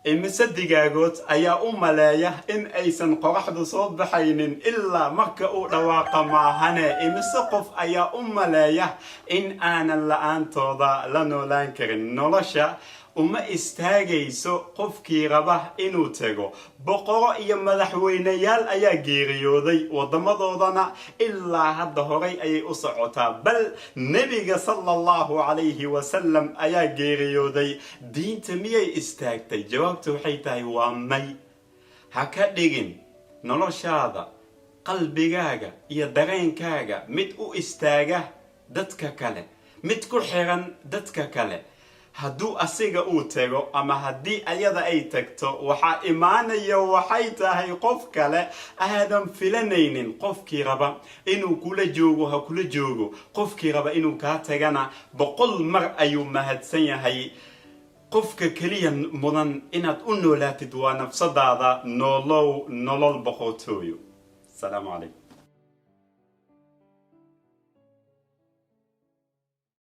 imise digaagood ayaa u maleeya in aysan qoraxdu soo baxaynin ilaa marka uu dhawaaqa maahane imise qof ayaa u maleeya in aanan la'aantooda la noolaan karin nolosha uma istaagayso qofkii raba inuu tago boqoro iyo madaxweynayaal ayaa geeriyooday wadamadoodana ilaa hadda horay ayay u socotaa bal nabiga sallallahu alayhi wasallam ayaa geeriyooday diinta miyay istaagtay jawaabtu waxay tahay waa may ha ka dhigin noloshaada qalbigaaga iyo dareenkaaga mid u istaaga dadka kale mid ku xiran dadka kale hadduu asiga uu tago ama haddii ayada ay tagto waxaa imaanaya waxay tahay qof kale aadan filanaynin qofkii raba inuu kula joogo ha kula joogo qofkii raba inuu kaa tagana 100 mar ayuu mahadsan yahay qofka kaliya mudan inaad u noolaatid waa nafsadaada nolol boqortooyo. Assalamu alaykum.